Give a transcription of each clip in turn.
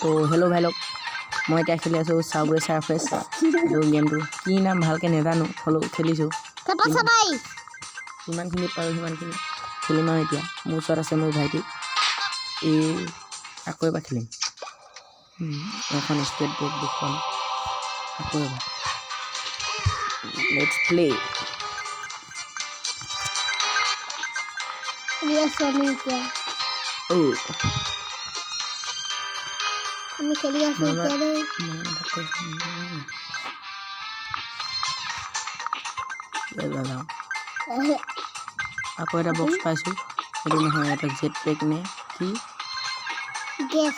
তো হেল্ল' ভাই লগ মই এতিয়া খেলি আছোঁ চাবৱে চাৰফেচ এইটো গেমটো কি নাম ভালকৈ নাজানো হ'লেও খেলিছোঁ যিমানখিনি পাৰোঁ সিমানখিনি খেলিম আৰু এতিয়া মোৰ ওচৰত আছে মোৰ ভাইটি এই আকৌ এবাৰ খেলিম এখন স্কেট বৰ্ড দুখন আকৌ এবাৰ লেটছ প্লে আমি খেলি আছো এতিয়া দেই আকৌ এটা বক্স পাইছোঁ সেইটো নহয় এটা জেট পেক নে কি গেছ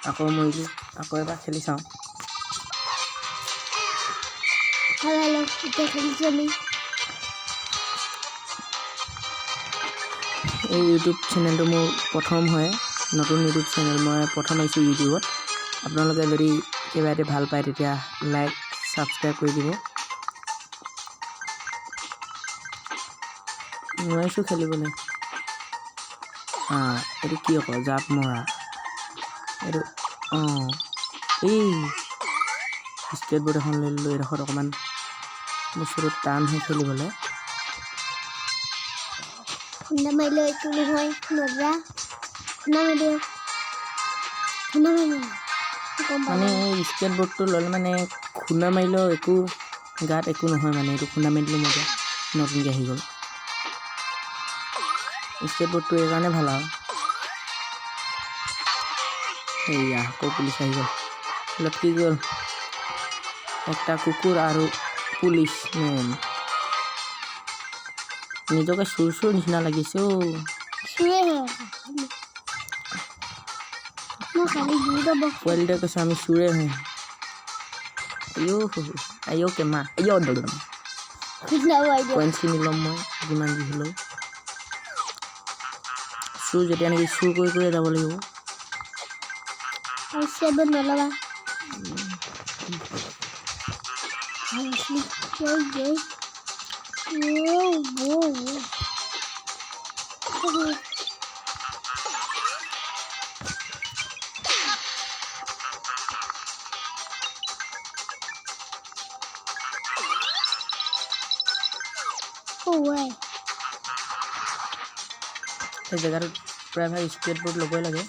আকৌ মৰিলোঁ আকৌ এবাৰ খেলি চাওঁ হেল্ল এতিয়া খেলিছোঁ আমি এই ইউটিউব চেনেলটো মোৰ প্ৰথম হয় নতুন ইউটিউব চেনেল মই প্ৰথম আহিছোঁ ইউটিউবত আপোনালোকে যদি কিবা এটি ভাল পায় তেতিয়া লাইক ছাবস্ক্ৰাইব কৰি দিব নোৱাৰিছোঁ খেলিবলৈ এইটো কি আকৌ জাপ মৰা এইটো এই স্কেট বৰ্ড এখন লৈ ল'লোঁ এইডোখৰত অকণমান বস্তুটো টান হয় খেলিবলৈ খুন্দা মাৰিলেও একো নহয় মজা খুন্দা মাৰিলেও মানে এই স্কেট বৰ্ডটো ল'লে মানে খুন্দা মাৰিলেও একো গাত একো নহয় মানে এইটো খুন্দা মাৰি দিলোঁ মজা নতুনকৈ আহি গ'ল স্কেট বৰ্ডটো এইকাৰণে ভাল আৰু সেয়া আকৌ পুলিচ আহি গ'ল লটকি গ'ল একটা কুকুৰ আৰু পুলিচ মেন নিজকে চুৰ নিচিনা লাগিছে পোৱালিটোৱে কৈছে আমি চুৰে হয় আয়ো মা আয়ো পইণ্ট কিনি ল'ম মই যিমান যি হ'লেও চুৰ যেতিয়া নেকি চুৰ কৰি যাব লাগিব নল'বা সেই জেগাটোত প্ৰায়ভাগ স্কেট বৰ্ড ল'বই লাগে